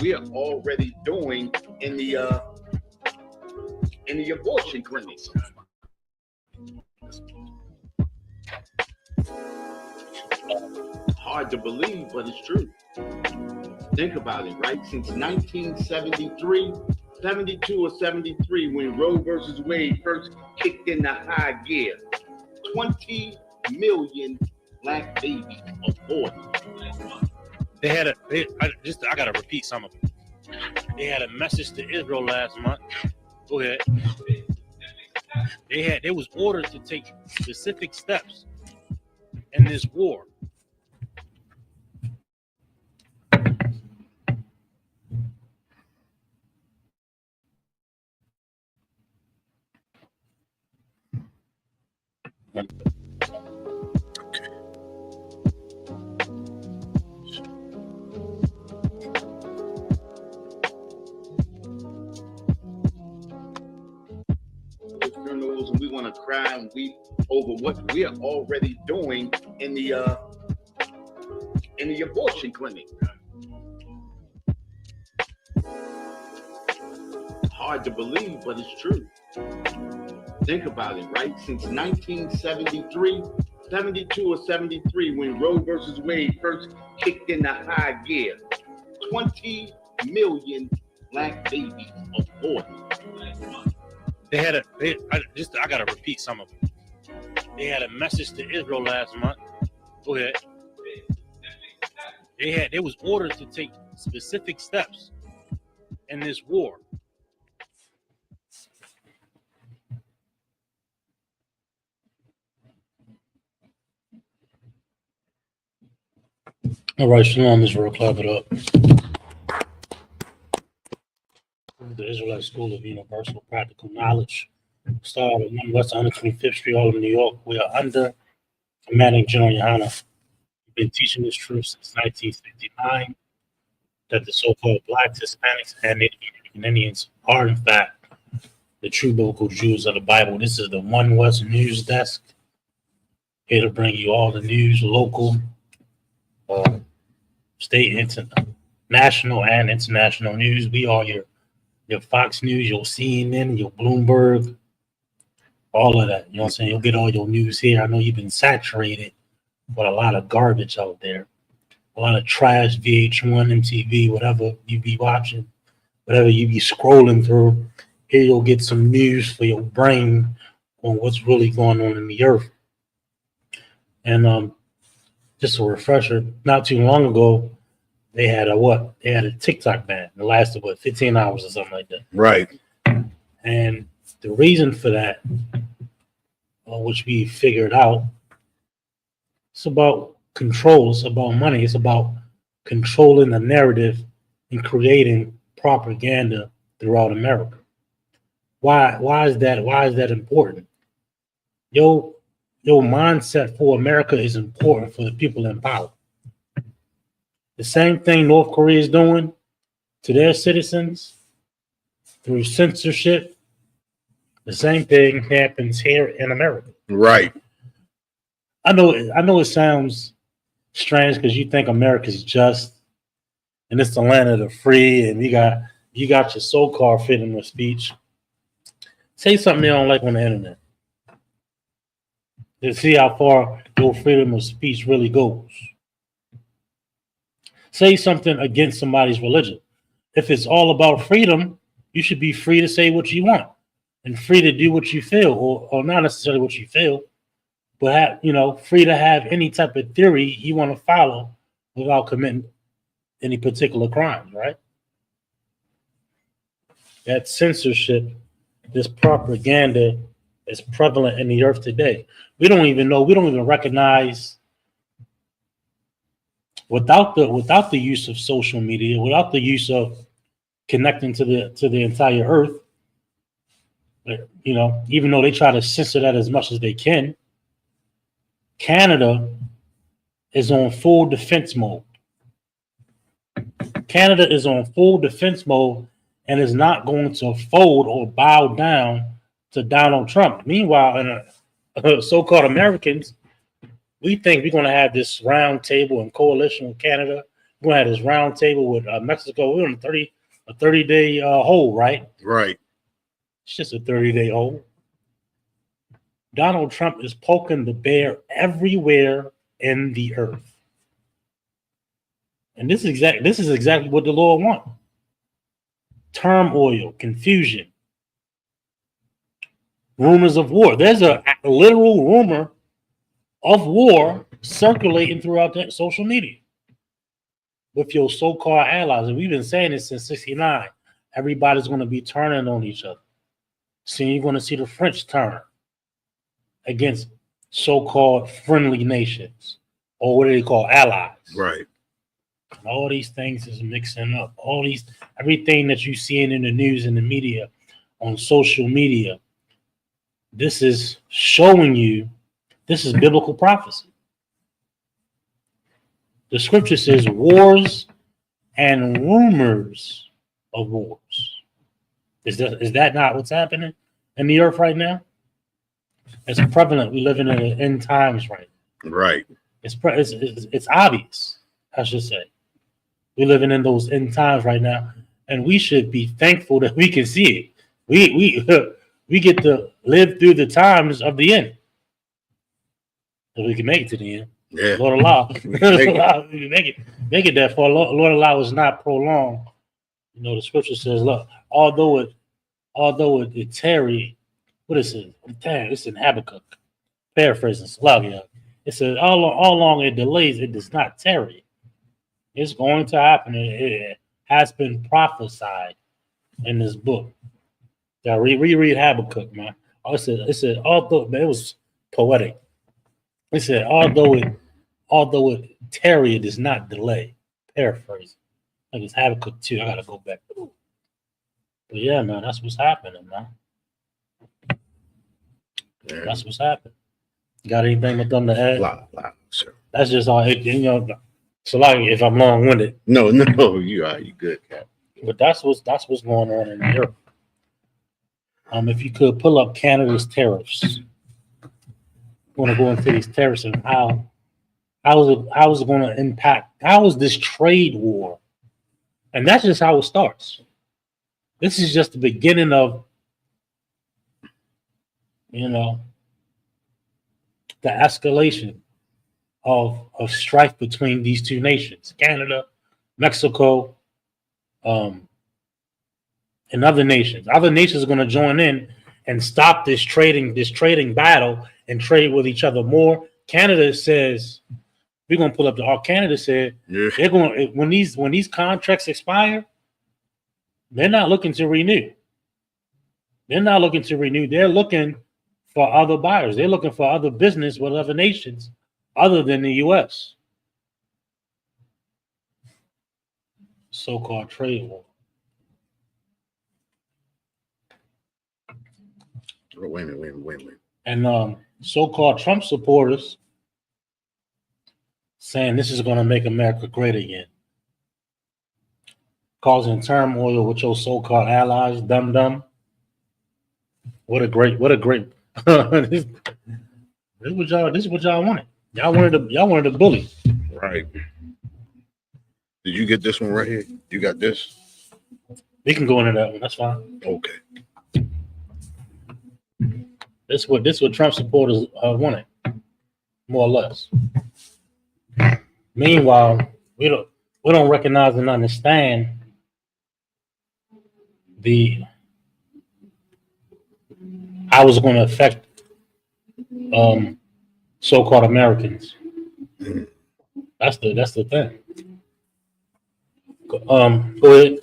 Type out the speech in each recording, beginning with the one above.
we are already doing in the abortion clinics. Hard to believe, but it's true. Think about it, right? Since 1973, 72 or 73, when Roe versus Wade first kicked into high gear, 20 million black babies aborted. I gotta repeat some of it. They had a message to Israel last month. Go ahead. They was ordered to take specific steps in this war. Funerals, and we want to cry and weep over what we are already doing in the abortion clinic. Hard to believe, but it's true. Think about it, right? Since 1973, 72 or 73, when Roe versus Wade first kicked into high gear, 20 million black babies aborted. I gotta repeat some of it. They had a message to Israel last month. Go ahead. They was ordered to take specific steps in this war. All right, Shalom Israel, clap it up. The Israelite School of Universal Practical Knowledge. Started at 1 West 125th Street, Harlem, New York. We are under Commanding General Yohana. We've been teaching this truth since 1969, that the so-called Blacks, Hispanics, and Native American Indians are, in fact, the true biblical Jews of the Bible. This is the 1 West News Desk, here to bring you all the news, local, state, national, and international news. We are your Fox News, your CNN, your Bloomberg, all of that. You know what I'm saying? You'll get all your news here. I know you've been saturated with a lot of garbage out there, a lot of trash, VH1, MTV, whatever you be watching, whatever you be scrolling through. Here you'll get some news for your brain on what's really going on in the earth. And just a refresher, not too long ago, they had a TikTok ban. It lasted 15 hours or something like that. Right. And the reason for that, which we figured out, it's about control, it's about money, it's about controlling the narrative and creating propaganda throughout America. Why is that important? Your mindset for America is important for the people in power. The same thing North Korea is doing to their citizens through censorship, the same thing happens here in America. Right. I know it sounds strange because you think America's just and it's the land of the free, and you got your so-called freedom of speech. Say something you don't like on the internet to see how far your freedom of speech really goes. Say something against somebody's religion. If it's all about freedom, you should be free to say what you want and free to do what you feel, or not necessarily what you feel, but free to have any type of theory you want to follow without committing any particular crimes, right? That censorship, this propaganda is prevalent in the earth today. We don't even recognize, without the use of social media, without the use of connecting to the entire earth, even though they try to censor that as much as they can, Canada is on full defense mode. Canada is on full defense mode and is not going to fold or bow down to Donald Trump. Meanwhile, so-called Americans, we think we're going to have this round table and coalition with Canada we had this round table with Mexico. We're on a 30-day hold, right? Right. It's just a 30-day hold. Donald Trump is poking the bear everywhere in the earth. And this is exactly what the Lord wants. Turmoil, confusion, rumors of war. There's a literal rumor of war circulating throughout the social media with your so-called allies. And we've been saying this since 1969. Everybody's going to be turning on each other. So you're going to see the French turn against so-called friendly nations, or what do they call allies. Right. And all these things is mixing up. Everything that you seeing in the news and the media, on social media, this is showing you this is biblical prophecy. The scripture says wars and rumors of wars. Is that not what's happening in the earth right now? It's prevalent. We live in the end times right now. Right. It's obvious, I should say. We're living in those end times right now, and we should be thankful that we can see it. We get to live through the times of the end. If we can make it to the end. Yeah. Lord allow. Make make it that far. Lord allow is not prolonged. You know, the scripture says, look, although it tarry, what is it? It's in Habakkuk. Paraphrasing Slavia. It says, all long it delays, it does not tarry. It's going to happen. It has been prophesied in this book. Now reread Habakkuk, man. It said, although, man, it was poetic. It said, although it tarry, it does not delay. Paraphrase. Like it's Habakkuk 2. I gotta go back. But yeah, man, that's what's happening, man. Yeah. That's what's happening. Got anything with them to add? Lot, sir. That's just all. So like, if I'm long-winded, No, you are. You good, Cap. but that's what's going on in Europe. If you could pull up Canada's tariffs, want to go into these tariffs and how is it going to impact? How is this trade war? And that's just how it starts. This is just the beginning of, the escalation of strife between these two nations, Canada, Mexico, and other nations. Other nations are going to join in and stop this trading battle and trade with each other more. Canada says, we're going to pull up Canada said they're going, when these contracts expire, they're not looking to renew. They're looking for other buyers. They're looking for other business with other nations other than the U.S. So-called trade war. Oh, wait a minute. And so-called Trump supporters saying this is going to make America great again, causing turmoil with your so-called allies. Dumb. What a great. This is what y'all wanted. Y'all wanted a bully. Right. Did you get this one right here? You got this? We can go into that one. That's fine. Okay. This what Trump supporters wanted, more or less. Meanwhile, we don't recognize and understand how it's going to affect so-called Americans. That's the thing. Go ahead.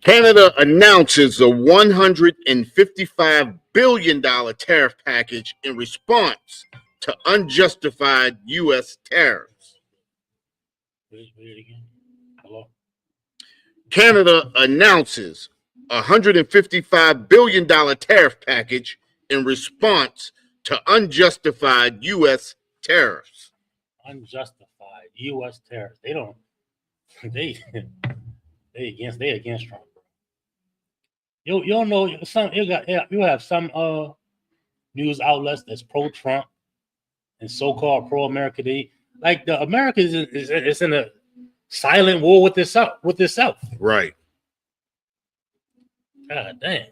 Canada announces a $155 billion tariff package in response to unjustified U.S. tariffs. Read it again. Hello. Canada announces a $155 billion tariff package in response to unjustified U.S. tariffs. Unjustified U.S. tariffs. They against Trump. You don't know you have some news outlets that's pro-Trump and so-called pro-America. Like the Americans is in silent war with itself. Right. God damn.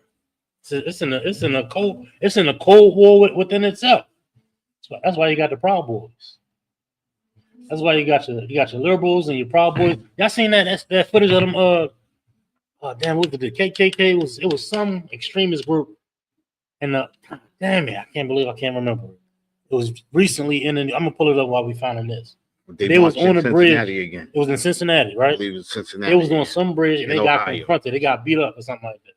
It's in a cold war within itself. That's why you got the Proud Boys. That's why you got your liberals and your Proud Boys. Y'all seen that footage of them? Damn, what was it? KKK it was some extremist group, and damn it, I can't believe I can't remember. It was recently I'm gonna pull it up while we finding this. They was marched on in a bridge. Cincinnati again. It was in Cincinnati, I right? believe it was Cincinnati. It was on some bridge and In they got Ohio. confronted. They got beat up or something like that.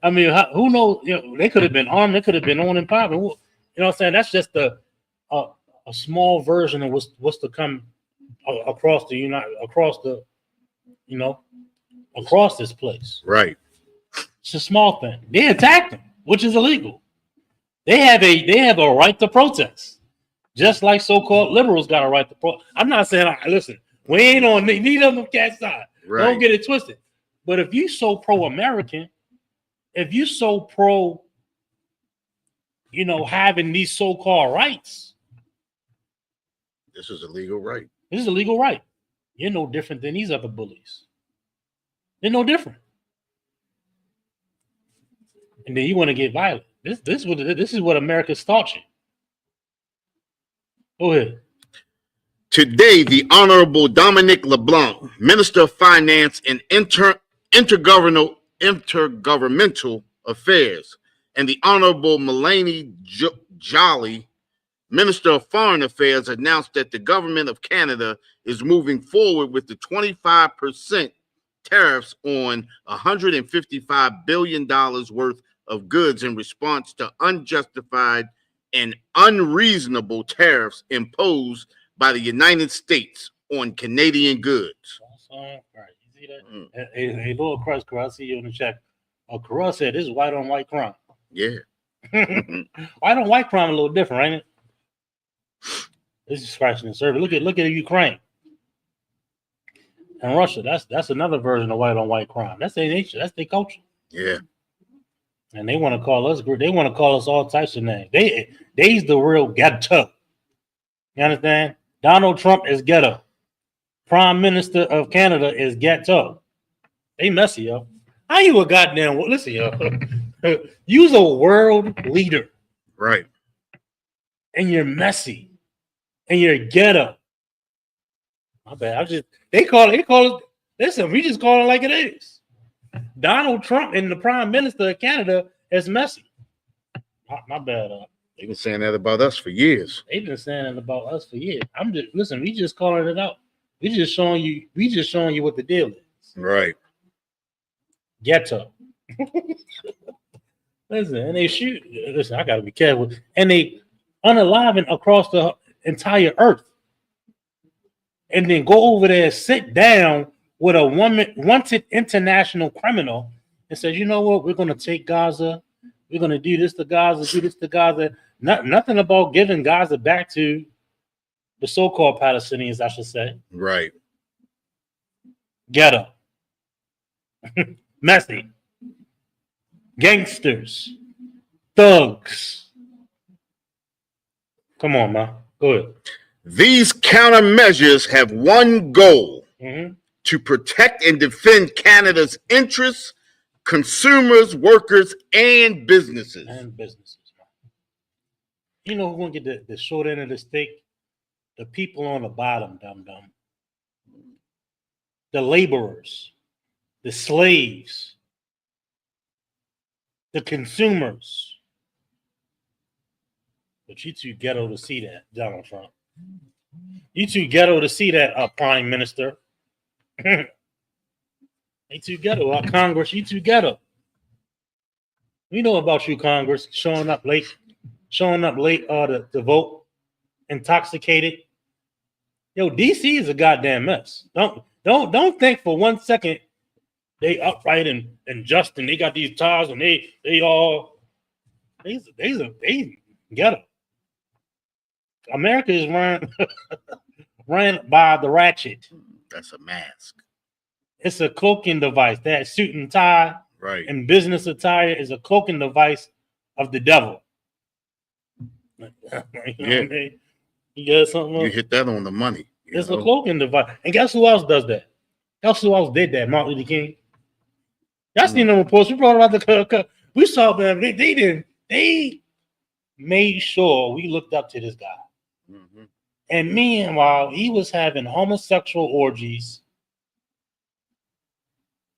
I mean, who knows? You know, they could have been armed. They could have been on and popping. You know what I'm saying? That's just a small version of what's to come across this place. Right. It's a small thing. They attacked them, which is illegal. They have a right to protest, just like so-called liberals got a right to protest. I'm not saying, listen, we ain't on neither of them cat's side. Right. Don't get it twisted. But if you so pro-American, if you so pro, having these so-called rights, This is a legal right. this is a legal right. You're no different than these other bullies. They're no different. And then you want to get violent. This is what America's taught you. Go ahead. Today, the Honorable Dominic LeBlanc, Minister of Finance and Intergovernmental Affairs, and the Honorable Melanie Joly, Minister of Foreign Affairs, announced that the government of Canada is moving forward with the 25% tariffs on $155 billion worth of goods in response to unjustified and unreasonable tariffs imposed by the United States on Canadian goods. All right, you see that? Hey, Lord Christ, I see you in the chat. Carell said this is white on white crime. Yeah. White on white crime a little different, ain't it? This is scratching the surface. Look at Ukraine and Russia. That's another version of white on white crime. That's their nature. That's their culture. Yeah. And they want to call us. They want to call us all types of names. They's the real ghetto. You understand? Donald Trump is ghetto. Prime Minister of Canada is ghetto. They messy, yo. How you a goddamn listen, yo? You's a world leader. Right. And you're messy. And you're ghetto. My bad. They call it. Listen, we just call it like it is. Donald Trump and the Prime Minister of Canada is messy. My bad. They've been saying that about us for years. They've been saying it about us for years. Listen, we just calling it out. We just showing you what the deal is. Right. Ghetto. Listen, and they shoot. Listen, I gotta be careful. And they unaliving across the entire earth. And then go over there, sit down with a wanted international criminal and says, you know what, we're gonna take Gaza, we're gonna do this to Gaza, nothing about giving Gaza back to the so-called Palestinians, I should say. Right. Ghetto. Messy. Gangsters. Thugs. Come on, man. Go ahead. These countermeasures have one goal: Mm-hmm. to protect and defend Canada's interests, consumers, workers, and businesses. And businesses. You know who's gonna get the short end of the stick? The people on the bottom, dum-dum. The laborers, the slaves, the consumers. But you too ghetto to see that, Donald Trump. You too ghetto to see that, Prime Minister. They too ghetto. Congress, you too ghetto. We know about you, Congress, showing up late to vote, intoxicated. Yo, DC is a goddamn mess. Don't think for 1 second they upright and just and they got these ties and they ghetto. America is ran by the ratchet. That's a mask. It's a cloaking device. That suit and tie Right. and business attire is a cloaking device of the devil. You know what I mean? You got something You else? hit that on the money. It's a cloaking device. And guess who else does that? Guess who else did that? Martin Luther King. Y'all seen the reports. We brought about the. We saw them. They didn't. They made sure we looked up to this guy. Mhm. And meanwhile, he was having homosexual orgies,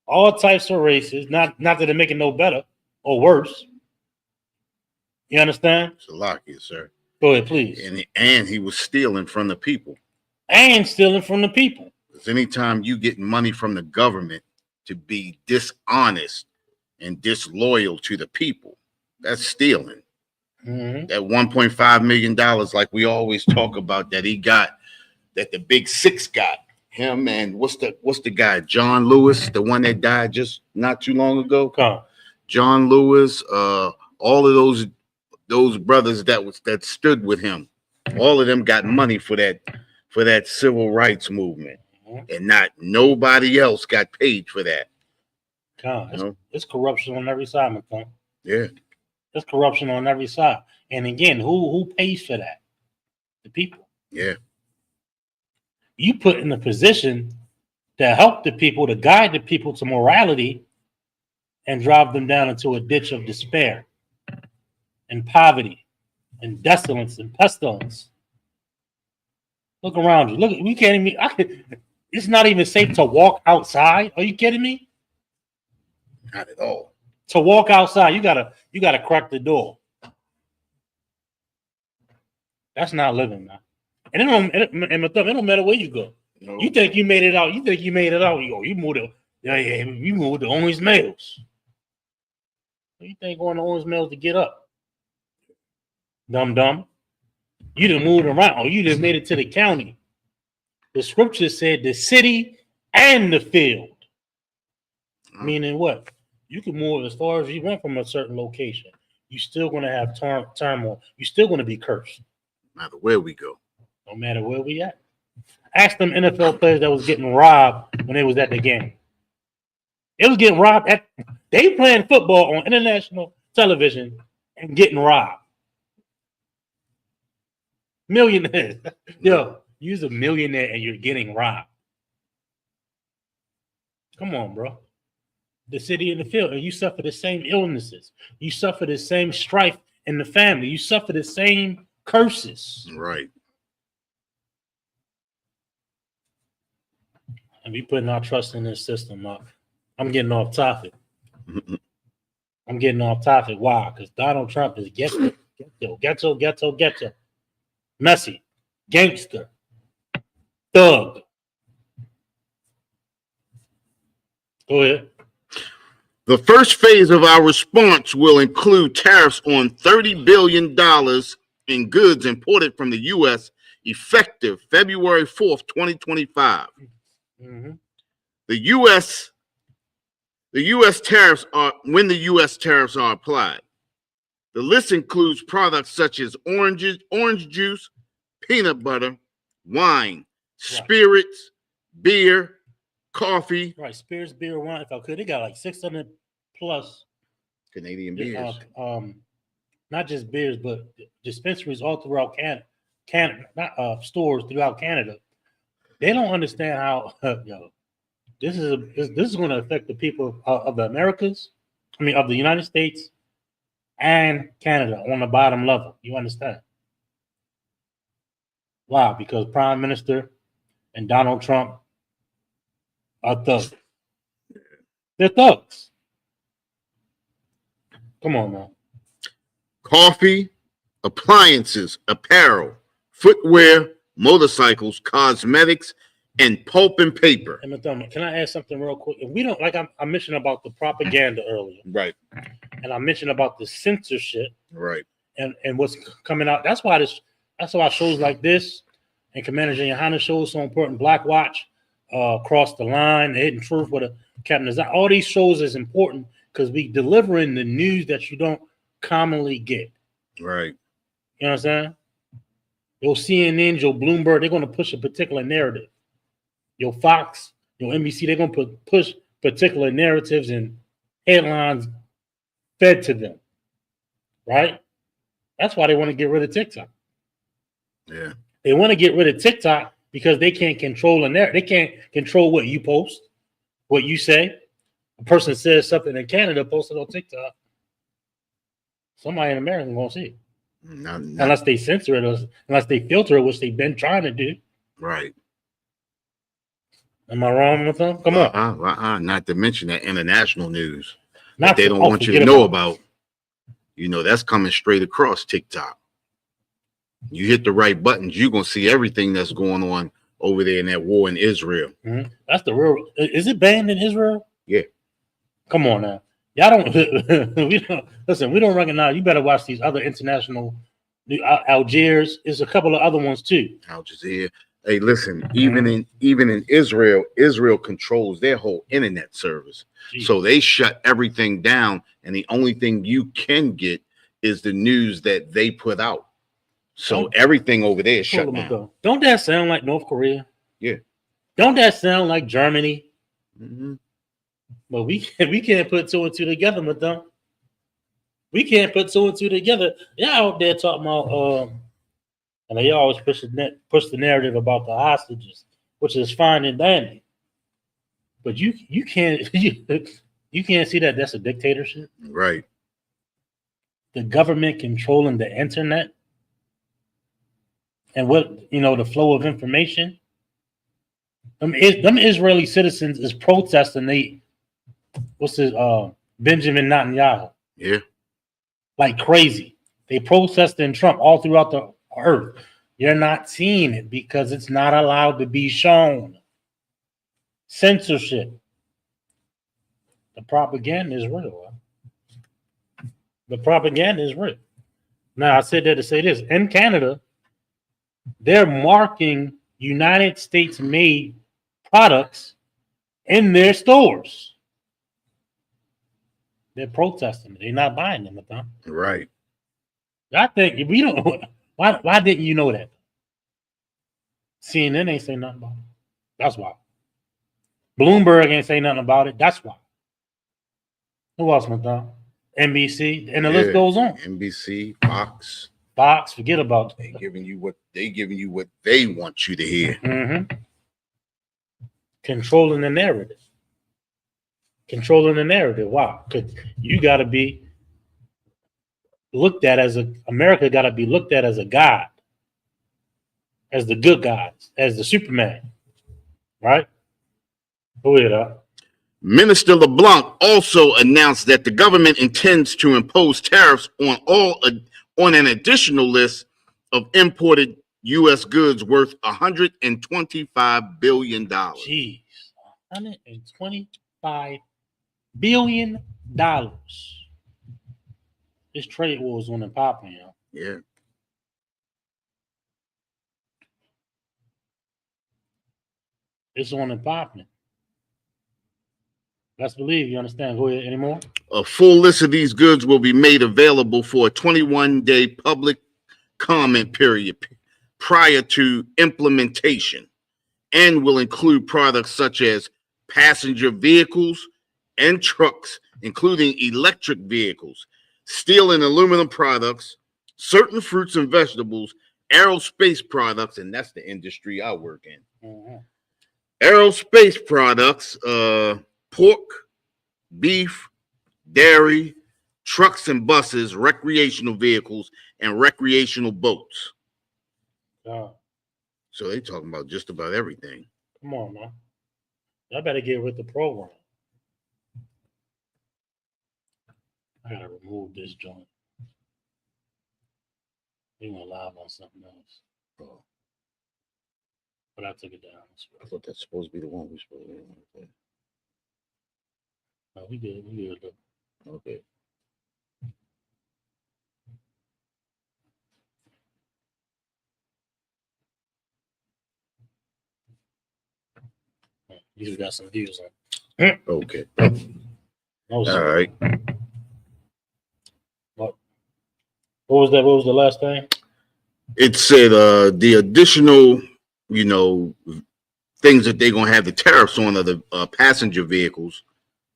all types of races. Not that they're making no better or worse. You understand? Salakia, sir. Go ahead, please. And he was stealing from the people. And stealing from the people. Because anytime you get money from the government to be dishonest and disloyal to the people, that's stealing. Mm-hmm. That $1.5 million, like we always talk about, that he got, that the big six got. Him and what's the guy, John Lewis, the one that died just not too long ago. Come. John Lewis, all of those brothers that stood with him, all of them got money for that civil rights movement, and not nobody else got paid for that. Come. It's corruption on every side, my friend. Yeah, it's corruption on every side. And again, who pays for that? The people. Yeah. You put in a position to help the people, to guide the people to morality, and drive them down into a ditch of despair and poverty and desolence and pestilence. Look around you. Look, we can't even. It's not even safe to walk outside. Are you kidding me? Not at all. To walk outside, you gotta crack the door. That's not living, man. And it don't matter where you go. No. You think you made it out. You moved to you moved to Owens Mills. What you think going to Owens Mills to get up? Dumb. You done moved around. Oh, you just made it to the county. The scripture said the city and the field. Meaning what? You can move as far as you want from a certain location. You're still going to have turmoil. You're still going to be cursed. No matter where we go. No matter where we at. Ask them NFL players that was getting robbed when they was at the game. They was getting robbed they playing football on international television and getting robbed. Millionaires. Yo, you're a millionaire and you're getting robbed. Come on, bro. The city and the field, and you suffer the same illnesses. You suffer the same strife in the family. You suffer the same curses. Right. And we putting our trust in this system. I'm getting off topic. Why? Because Donald Trump is ghetto, messy, gangster, thug. Go ahead. The first phase of our response will include tariffs on $30 billion in goods imported from the U.S. effective February 4th, 2025. Mm-hmm. The U.S. tariffs are when the U.S. tariffs are applied. The list includes products such as orange juice, peanut butter, wine, spirits, beer, coffee. Right, spirits, beer, wine. If I could, they got like 600 plus Canadian beers. Not just beers, but dispensaries all throughout Canada, stores throughout Canada. They don't understand how this is going to affect the people of the Americas. I mean, of the United States and Canada on the bottom level. You understand? Why? Because Prime Minister and Donald Trump are thugs. They're thugs. Come on, man. Coffee, appliances, apparel, footwear, motorcycles, cosmetics, and pulp and paper. Can I add something real quick? If we don't, like I mentioned about the propaganda earlier. Right. And I mentioned about the censorship. Right. And what's coming out. That's why shows like this and Commander Gianna shows so important. Black Watch, Cross the Line, The Hidden Truth with a Captain Azar. All these shows is important because we delivering the news that you don't commonly get. Right. You know what I'm saying? Your CNN, your Bloomberg, they're going to push a particular narrative. Your Fox, your NBC, they're going to push particular narratives and headlines fed to them. Right? That's why they want to get rid of TikTok. Yeah. They want to get rid of TikTok because they can't control they can't control what you post, what you say. A person says something in Canada, posted on TikTok. Somebody in America won't see it. Unless they censor it, or unless they filter it, which they've been trying to do. Right. Am I wrong with them? Come on. Not to mention that international news Not that they to- don't oh, want you forget to know about. You know, that's coming straight across TikTok. You hit the right buttons, you're going to see everything that's going on over there in that war in Israel. Mhm. That's the real. Is it banned in Israel? Yeah. Come on now. Y'all don't. We don't listen. We don't recognize. You better watch these other international. Algiers is a couple of other ones too. Al Jazeera. Hey, listen. Even in Israel, Israel controls their whole internet service. Jeez. So they shut everything down, and the only thing you can get is the news that they put out. So everything over there is shut down. Don't that sound like North Korea? Yeah. Don't that sound like Germany? Mm-hmm. But we can't put two and two together, madam. We can't put two and two together. Y'all out there talking about and they always push the narrative about the hostages, which is fine and dandy. But you can't you can't see that that's a dictatorship. Right. The government controlling the internet and the flow of information. Them Israeli citizens is protesting. Benjamin Netanyahu. Yeah. Like crazy. They protesting Trump all throughout the earth. You're not seeing it because it's not allowed to be shown. Censorship. The propaganda is real. The propaganda is real. Now, I said that to say this. In Canada, they're marking United States made products in their stores. They're protesting. They're not buying them. Right. I think if we don't, why didn't you know that? CNN ain't say nothing about it. That's why. Bloomberg ain't say nothing about it. That's why. Who else, Madonna? NBC, and the list goes on. NBC, Fox, forget about it. They giving you what they want you to hear. Mm-hmm. Controlling the narrative. Why? Because you got to be looked at America got to be looked at as a god, as the good guys, as the Superman, right? Go ahead, Minister LeBlanc also announced that the government intends to impose tariffs on an additional list of imported U.S. goods worth $125 billion. Jeez, $125 billion. This trade war is on and popping, yo. Yeah. It's on and popping. Let's believe you understand. Go ahead. Any more? A full list of these goods will be made available for a 21-day public comment period prior to implementation and will include products such as passenger vehicles and trucks, including electric vehicles, steel and aluminum products, certain fruits and vegetables, aerospace products, and that's the industry I work in. Mm-hmm. Aerospace products, pork, beef, dairy, trucks and buses, recreational vehicles, and recreational boats. So they talking about just about everything. Come on, man. Y'all better get with the program. I gotta remove this joint. We went live on something else. Oh, But I took it down. I thought that's supposed to be the one we supposed to be. No, we did. Okay. You just got some views on. Okay. All right. What was that? What was the last thing? It said the additional, things that they're gonna have the tariffs on are the passenger vehicles,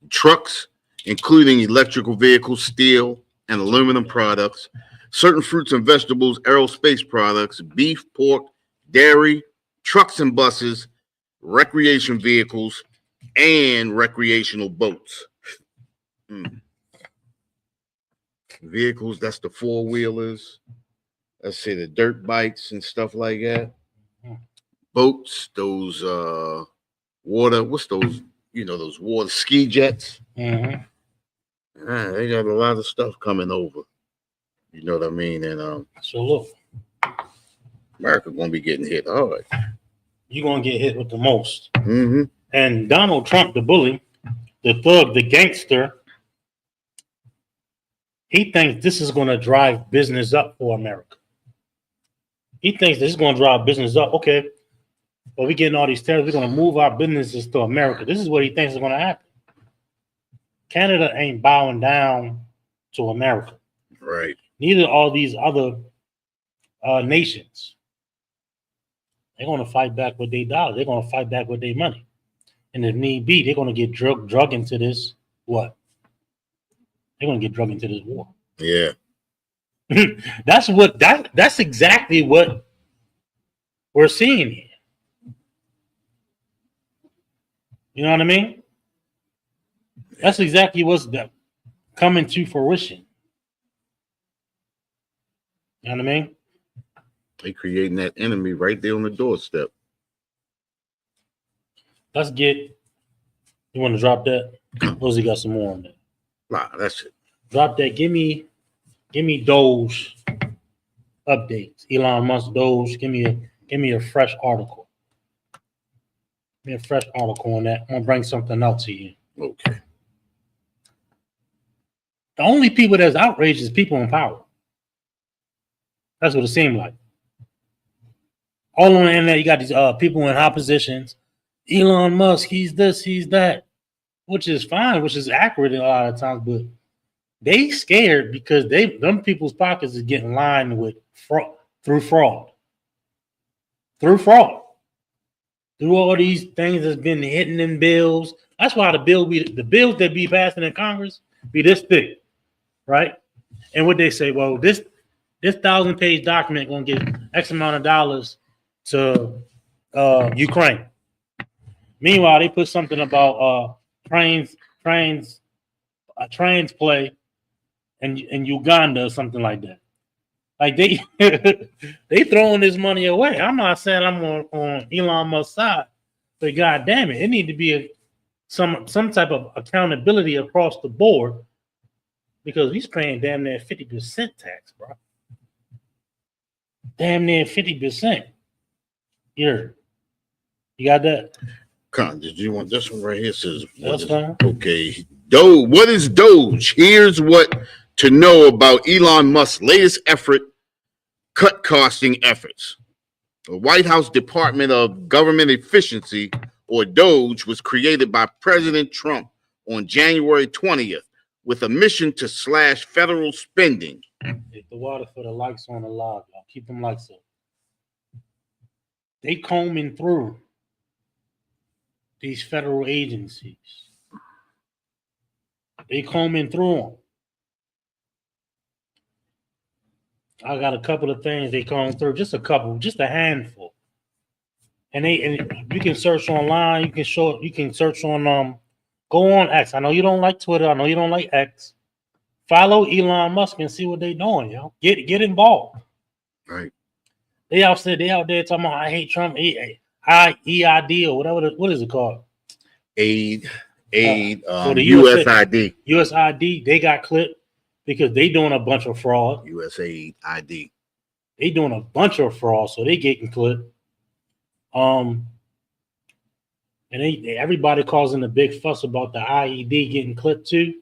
trucks, including electrical vehicles, steel and aluminum products, certain fruits and vegetables, aerospace products, beef, pork, dairy, trucks and buses, recreation vehicles, and recreational boats. Vehicles, that's the four-wheelers. Let's say the dirt bikes and stuff like that. Boats, those water, what's those, those water ski jets. Mm-hmm. They got a lot of stuff coming over. You know what I mean? And So look, America gonna be getting hit hard. you're gonna get hit with the most. Mm-hmm. And Donald Trump, the bully, the thug, the gangster, he thinks this is gonna drive business up for America. He thinks this is gonna drive business up. Okay, but we're getting all these tariffs, we're gonna move our businesses to America. This is what he thinks is gonna happen. Canada ain't bowing down to America. Right. Neither are these other nations. They're going to fight back with their dollars. They're going to fight back with their money. And if need be, they're going to get drug into this what? They're going to get drug into this war. Yeah. That's exactly what we're seeing here. You know what I mean? That's exactly what's coming to fruition. You know what I mean? They creating that enemy right there on the doorstep. Let's get. You want to drop that? Rosie got some more on that. Nah, that's it. Drop that. Give me Doge updates. Elon Musk Doge. Give me a fresh article. Give me a fresh article on that. I'm gonna bring something else to you. Okay. The only people that's outraged is people in power. That's what it seemed like. All on the internet, you got these people in high positions. Elon Musk, he's this, he's that, which is fine, which is accurate a lot of times, but they scared because them people's pockets is getting lined with fraud, through all these things that's been hitting in bills. That's why the bills that be passing in Congress be this thick, right? And what they say, well, this 1,000-page document gonna get X amount of dollars to Ukraine. Meanwhile, they put something about trains play in Uganda or something like that. Like they throwing this money away. I'm not saying I'm on Elon Musk's side, but God damn it need to be some type of accountability across the board because he's paying damn near 50% tax, bro. Damn near 50%. Here. You got that? Con, did you want this one right here? Says That's fine. Okay. Doge. What is Doge? Here's what to know about Elon Musk's latest cut costing efforts. The White House Department of Government Efficiency, or Doge, was created by President Trump on January 20th with a mission to slash federal spending. Hit the water for the likes on the live, y'all. Keep them likes up. They combing through these federal agencies. They combing through them. I got a couple of things they comb through, just a handful. And you can search online. You can search on go on X. I know you don't like Twitter. I know you don't like X. Follow Elon Musk and see what they doing, yo. Get involved. Right. They out there talking about I hate Trump, EID or whatever. What is it called? Aid, for the USID. USID, they got clipped because they doing a bunch of fraud. USAID. They doing a bunch of fraud, so they getting clipped. And everybody causing a big fuss about the IED getting clipped too.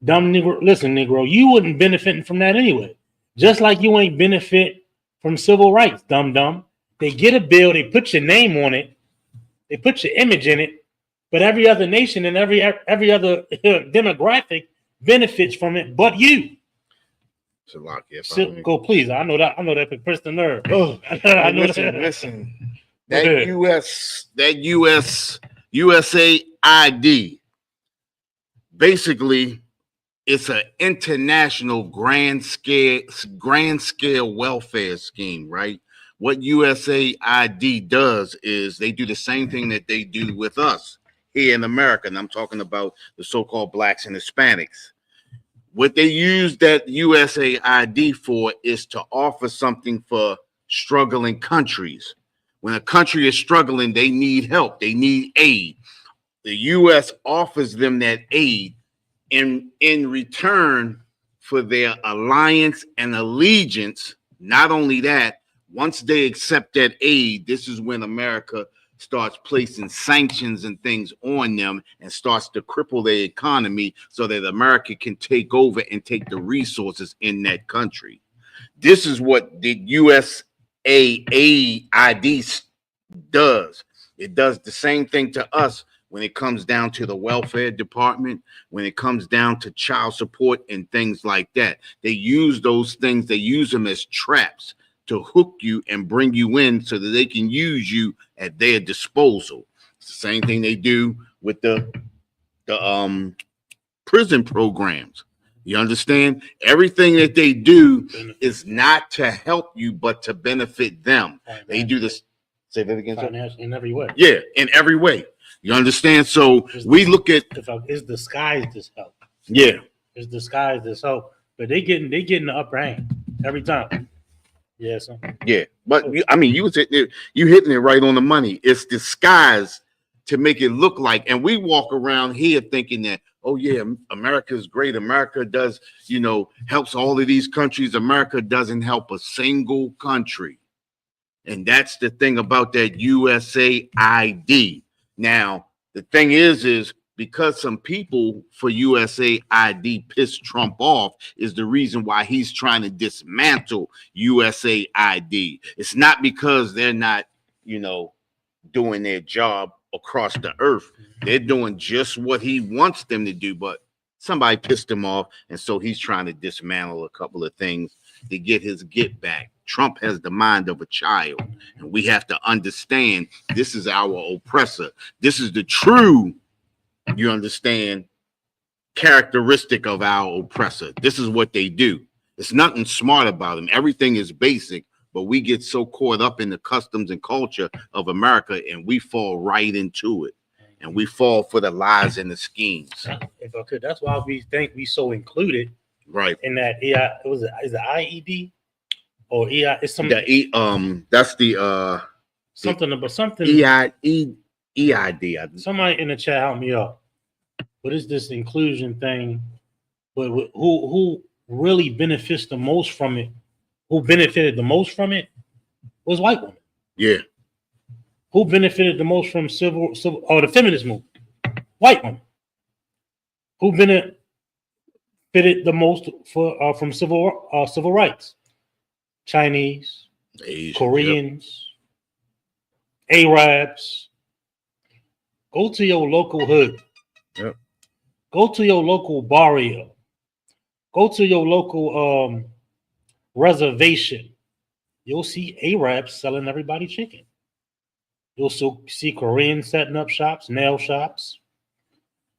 Dumb Negro, listen, Negro, you wouldn't benefit from that anyway. Just like you ain't benefit from civil rights, dumb. They get a bill, they put your name on it, they put your image in it, but every other nation and every other demographic benefits from it, but you. So lock it. So, go, please. I know that press the nerve. Oh, I know listen. That USAID, basically, it's an international grand scale welfare scheme, right? what USAID does is they do the same thing that they do with us here in America. And I'm talking about the so-called blacks and Hispanics. What they use that USAID for is to offer something for struggling countries. When a country is struggling, they need help. They need aid. The U.S. offers them that aid in return for their alliance and allegiance. Not only that, once they accept that aid, this is when America starts placing sanctions and things on them and starts to cripple their economy so that America can take over and take the resources in that country. This is what the USAID does. It does the same thing to us when it comes down to the welfare department, when it comes down to child support and things like that. They use those things, they use them as traps to hook you and bring you in so that they can use you at their disposal. It's the same thing they do with the prison programs. You understand? Everything that they do is not to help you, but to benefit them. They do this. Say that again. In every way. Yeah, in every way. You understand? So we look at it's disguised as help. Yeah, it's disguised as help, but they getting the upper hand every time. Yeah, so. Yeah, but I mean, you hitting it right on the money. It's disguised to make it look like, and we walk around here thinking that, oh yeah, America is great. America does, helps all of these countries. America doesn't help a single country, and that's the thing about that USAID. Now, the thing is because some people for USAID piss Trump off is the reason why he's trying to dismantle USAID. It's not because they're not, doing their job across the earth. They're doing just what he wants them to do, but somebody pissed him off, and so he's trying to dismantle a couple of things to get his get back. Trump has the mind of a child, and we have to understand this is our oppressor. This is the true, you understand, characteristic of our oppressor. This is what they do. There's nothing smart about them. Everything is basic, but we get so caught up in the customs and culture of America, and we fall right into it. And we fall for the lies and the schemes. If I could, that's why we think we so included, right? In that is it IED or EI? It's something. That's the something about something. EID. Somebody in the chat help me out. What is this inclusion thing? But who really benefits the most from it? Who benefited the most from it was white women. Yeah. Who benefited the most from the feminist movement? White women. Who benefited the most from civil rights? Chinese, Asian, Koreans, Arabs. Go to your local hood. Yep. Go to your local barrio. Go to your local reservation. You'll see Arabs selling everybody chicken. You'll still see Koreans setting up shops, nail shops,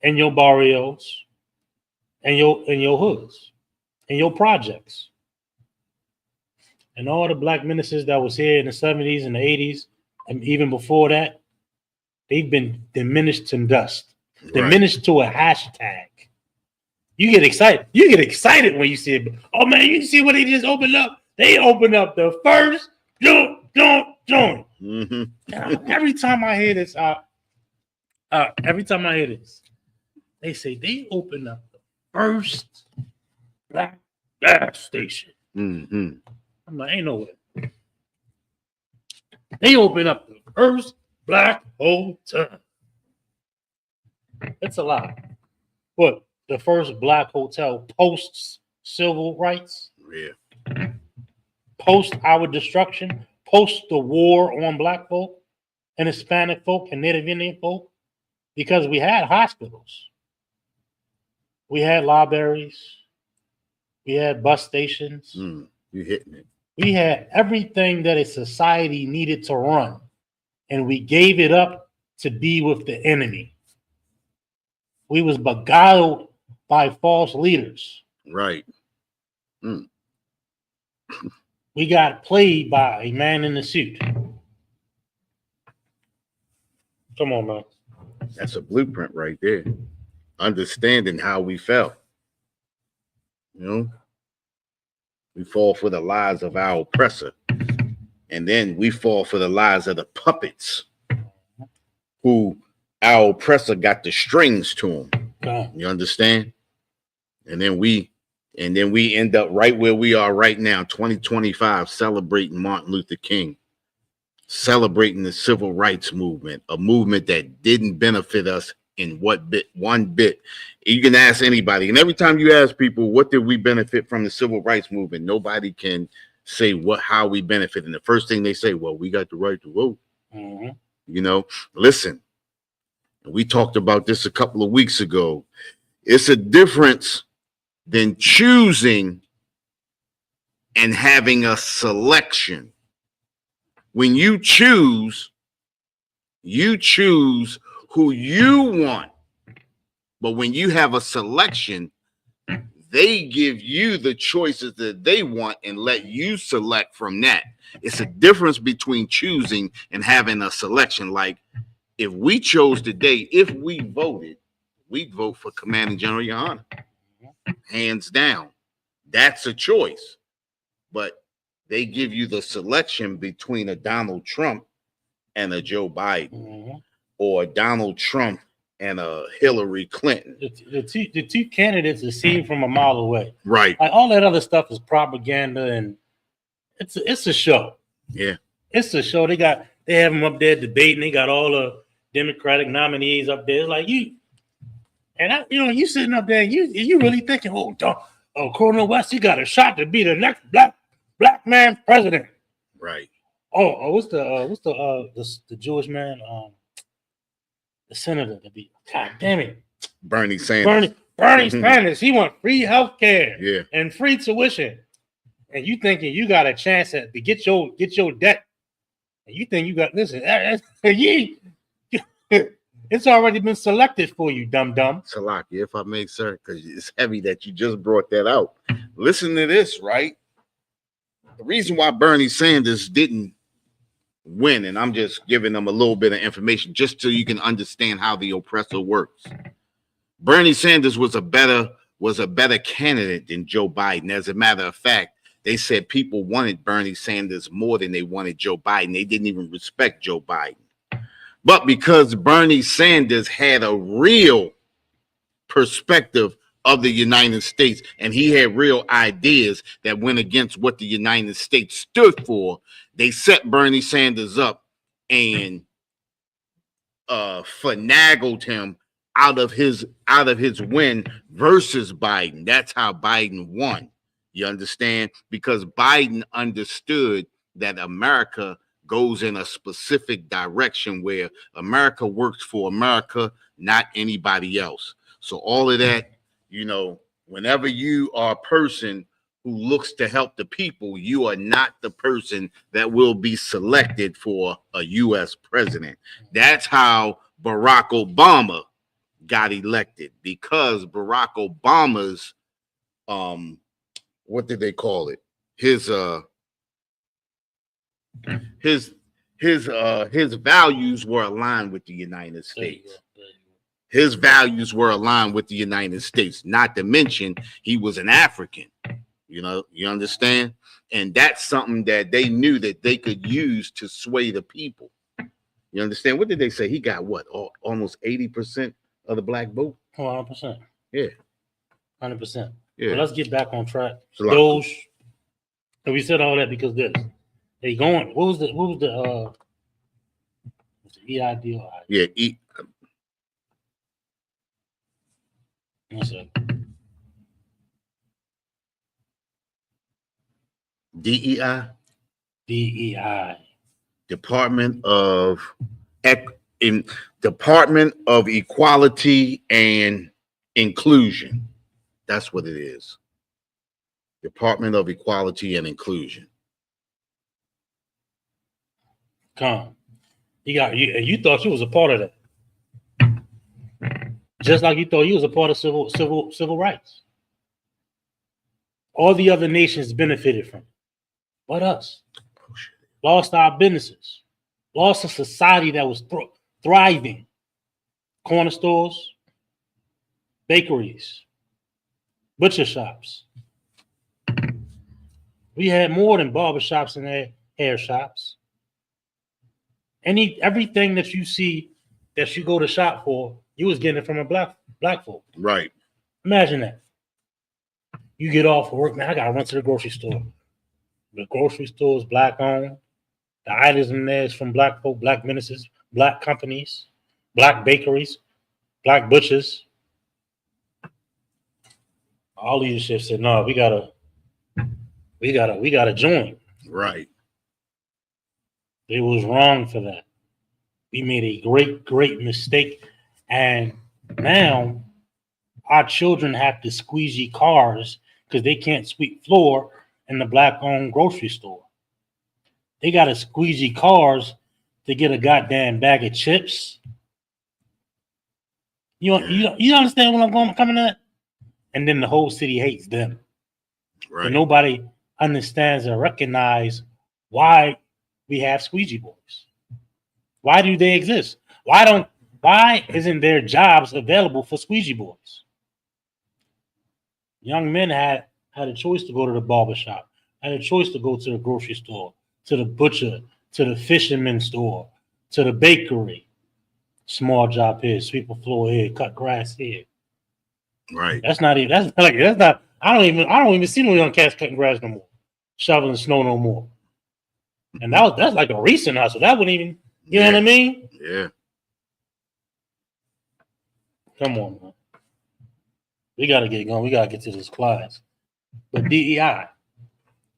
in your barrios, and your hoods, and your projects. And all the black ministers that was here in the 70s and the 80s, and even before that, they've been diminished to dust, diminished to a hashtag. You get excited. You get excited when you see it. Oh man, you see what they just opened up? They opened up the first joint. Mm-hmm. Every time I hear this, they say they opened up the first black gas station. Mm-hmm. I'm like, ain't no way. They opened up the first black hotel. It's a lie. What? The first black hotel post civil rights? Yeah. Post our destruction? Post the war on black folk and Hispanic folk and Native Indian folk? Because we had hospitals. We had libraries. We had bus stations. You're hitting it. We had everything that a society needed to run, and we gave it up to be with the enemy. We was beguiled by false leaders. Right. we got played by a man in a suit. Come on, man. That's a blueprint right there. Understanding how we felt. You know, we fall for the lies of our oppressor. And then we fall for the lies of the puppets who our oppressor got the strings to them. You understand? And then we end up right where we are right now, 2025, celebrating Martin Luther King, celebrating the civil rights movement, a movement that didn't benefit us in one bit. You can ask anybody, and every time you ask people, what did we benefit from the civil rights movement? Nobody can say how we benefit. And the first thing they say, well, we got the right to vote. Mm-hmm. You know, listen, we talked about this a couple of weeks ago. It's a difference than choosing and having a selection. When you choose who you want. But when you have a selection, they give you the choices that they want and let you select from that. It's a difference between choosing and having a selection. Like if we chose today, if we voted, we'd vote for Commanding General Your Honor. Hands down. That's a choice. But they give you the selection between a Donald Trump and a Joe Biden, or Donald Trump and a Hillary Clinton. The two candidates are seen from a mile away. Right. Like all that other stuff is propaganda, and it's a show. Yeah. It's a show. They have them up there debating. They got all the Democratic nominees up there. It's like you sitting up there, and you really thinking, Cornel West, he got a shot to be the next black man president. Right. Oh, what's the Jewish man? The senator to be. God damn it. Bernie Sanders. Bernie Sanders. He want free health care and free tuition. And you thinking you got a chance to get your debt. And you think you got it's already been selected for you, dumb. Salaki, if I may, sir, because it's heavy that you just brought that out. Listen to this, right? The reason why Bernie Sanders didn't win, and I'm just giving them a little bit of information just so you can understand how the oppressor works. Bernie Sanders was a better candidate than Joe Biden. As a matter of fact, they said people wanted Bernie Sanders more than they wanted Joe Biden. They didn't even respect Joe Biden. But because Bernie Sanders had a real perspective of the United States, and he had real ideas that went against what the United States stood for, they set Bernie Sanders up and finagled him out of his win versus Biden. That's how Biden won. You understand? Because Biden understood that America goes in a specific direction where America works for America, not anybody else. So all of that, whenever you are a person who looks to help the people, you are not the person that will be selected for a U.S. president. That's how Barack Obama got elected, because Barack Obama's, what did they call it? His values were aligned with the United States. His values were aligned with the United States, not to mention he was an African. You understand? And that's something that they knew that they could use to sway the people. You understand? What did they say? He got what? Almost 80% of the black vote? 100%. Yeah. 100%. Yeah. But let's get back on track. And we said all that because they going. What was the EID? Yeah, What's that? DEI. DEI. Department of Equality and Inclusion. That's what it is. Department of Equality and Inclusion. Come. You thought you was a part of that. Just like you thought you was a part of civil rights. All the other nations benefited from it. but us. Lost our businesses. Lost a society that was thriving. Corner stores, bakeries, butcher shops. We had more than barber shops and hair shops. Everything that you see that you go to shop for, you was getting it from a black folk. Right. Imagine that. You get off of work, man, I gotta run to the grocery store. The grocery store is black owned. The items in there is from black folk, black businesses, black companies, black bakeries, black butchers. All leadership said, no, we gotta join. Right. It was wrong for that. We made a great mistake. And now our children have to squeegee cars because they can't sweep floor in the black-owned grocery store. They got to squeegee cars to get a goddamn bag of chips. You understand what I'm coming at? And then the whole city hates them. Right. And nobody understands or recognize why we have squeegee boys. Why do they exist? Why isn't there jobs available for squeegee boys? Young men had a choice to go to the barber shop, had a choice to go to the grocery store, to the butcher, to the fisherman store, to the bakery. Small job here, sweep a floor here, cut grass here. Right. I don't even see no young cats cutting grass no more, shoveling snow no more. And that's like a recent hustle. That wouldn't even, you know what I mean? Yeah. Come on, man. We gotta get going. We gotta get to this class. But DEI,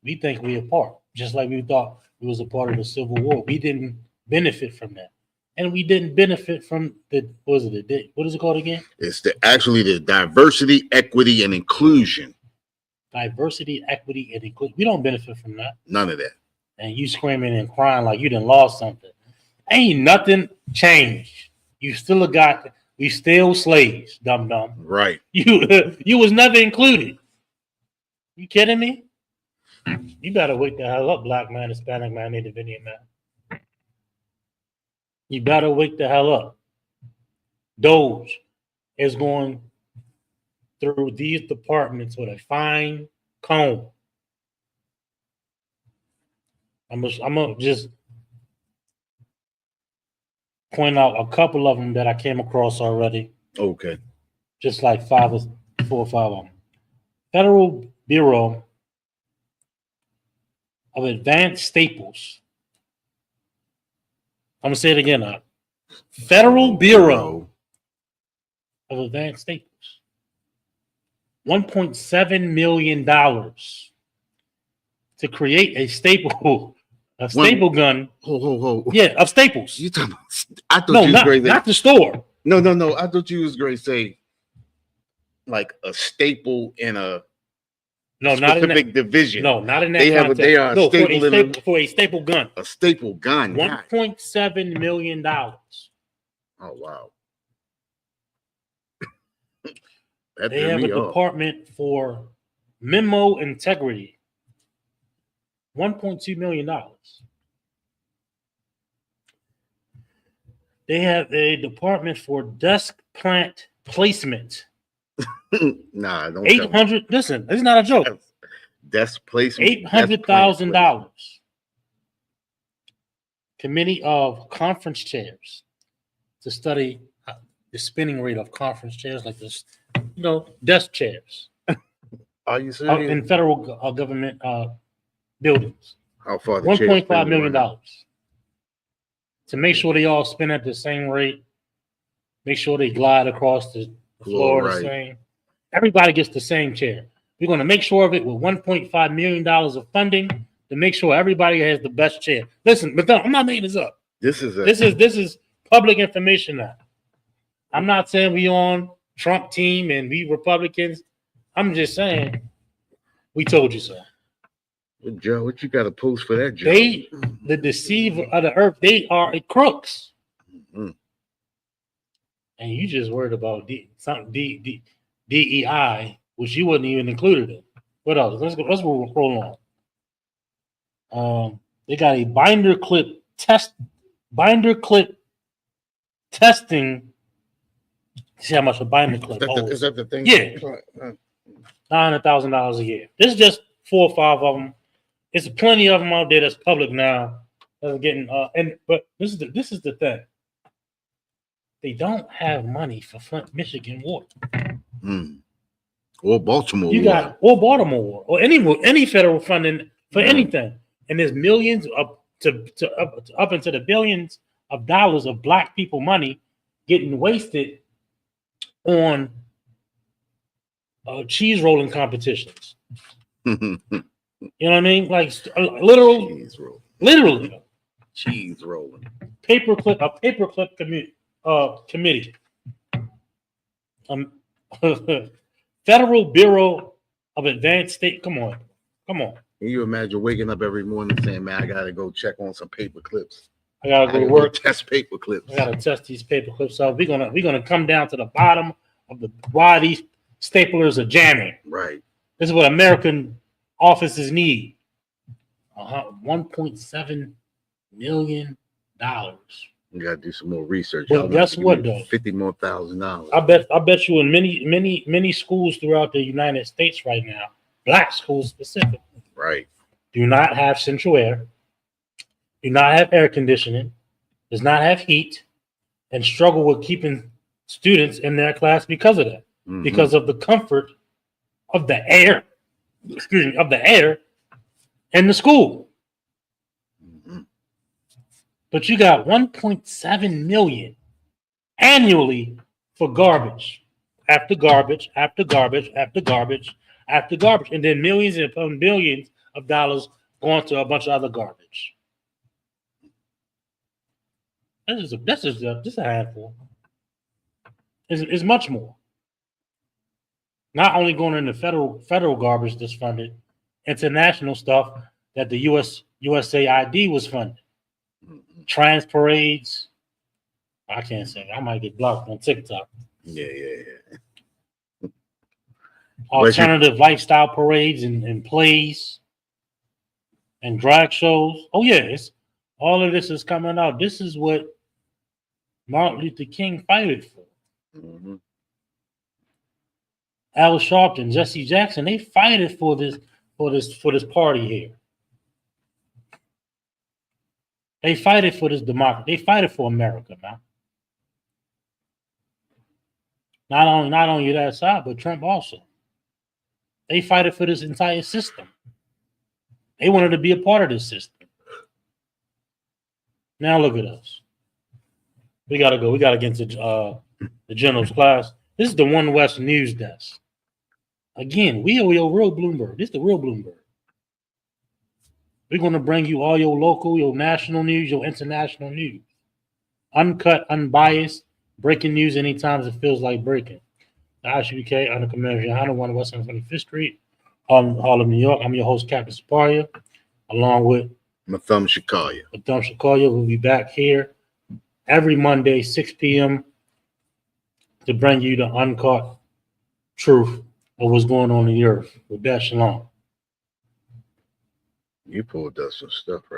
we think we a part, just like we thought we was a part of the Civil War. We didn't benefit from that. And we didn't benefit from what is it called again? It's the diversity, equity, and inclusion. Diversity, equity, and inclusion. We don't benefit from that. None of that. And you screaming and crying like you done lost something. Ain't nothing changed. You still we still slaves, dumb. Right. You was never included. You kidding me? You better wake the hell up, black man, Hispanic man, Native Indian man. You better wake the hell up. Doge is going through these departments with a fine comb. I'm gonna just point out a couple of them that I came across already. Okay. Just like 4 or 5 of them. Federal Bureau of Advanced Staples. I'm gonna say it again now. Federal Bureau of Advanced Staples. $1.7 million to create a staple gun. Ho. Yeah, of Staples. You talking about, I thought you was great. Not the store. No. I thought you was great. Say like a staple in a not in that division. No, not in that. They are a staple for a staple gun. A staple gun. $1.7 million. Oh wow. They have a department for memo integrity. $1.2 million. They have a department for desk plant placement. Nah, don't. 800. Listen, it's not a joke. Desk placement. $800,000. Committee of conference chairs to study the spinning rate of conference chairs, like this, desk chairs. Are you serious? In federal government buildings. How far? $1.5 million to make sure they all spin at the same rate. Make sure they glide across the floor the same. Everybody gets the same chair. We're going to make sure of it with $1.5 million of funding to make sure everybody has the best chair. Listen, but I'm not making this up. This is public information now. I'm not saying we on Trump team and we Republicans. I'm just saying we told you so. Joe, what you got to post for that, Joe? The deceiver of the earth, they are crooks. Mm-hmm. And you just worried about DEI, which you wasn't even included in. What else? Let's roll on. They got a binder clip testing. See how much a binder clip holds. Is that the thing? Yeah. $900,000 a year. This is just 4 or 5 of them. There's plenty of them out there that's public now. That's getting but this is the thing. They don't have money for Flint, Michigan water. Or Baltimore. You got or Baltimore water or any federal funding for anything, and there's millions up into the billions of dollars of black people money getting wasted on cheese rolling competitions. You know what I mean? Like literally cheese rolling. Paperclip committee. Federal Bureau of Advanced State. Come on. Can you imagine waking up every morning saying, "Man, I gotta go check on some paper clips. I gotta go to work. Test paper clips. I gotta test these paper clips out. We're gonna come down to the bottom of why these staplers are jamming. Right. This is what American offices need. $1.7 million. You gotta do some more research. Well, guess what though? $50 more thousand. I bet you in many schools throughout the United States right now, black schools specifically, right, do not have central air, do not have air conditioning, does not have heat, and struggle with keeping students in their class because of that. Because of the comfort of the air, in the school. But you got 1.7 million annually for garbage, after garbage, after garbage, after garbage, after garbage, and then millions and billions of dollars going to a bunch of other garbage. This is a handful. It's much more. Not only going into federal garbage that's funded, international stuff that the USAID was funded. Trans parades. I can't say. I might get blocked on TikTok. Yeah. Alternative lifestyle parades and plays and drag shows. Oh yeah, all of this is coming out. This is what Martin Luther King fighted for. Al Sharpton, Jesse Jackson, they fighted for this party here. They fighted for this democracy. They fighted for America, man. Not only that side, but Trump also. They fighted for this entire system. They wanted to be a part of this system. Now look at us. We gotta go. We gotta get into the general's class. This is the One West News Desk. Again, we are your real Bloomberg. This is the real Bloomberg. We're going to bring you all your local, your national news, your international news. Uncut, unbiased, breaking news anytime it feels like breaking. The ICBK, under Commander 101 West 125th Street, Harlem, New York. I'm your host, Captain Saparia, along with Mathum Shakaya. We'll be back here every Monday, 6 p.m. to bring you the uncut truth of what's going on in the earth. With that, shalom. You pulled up some stuff right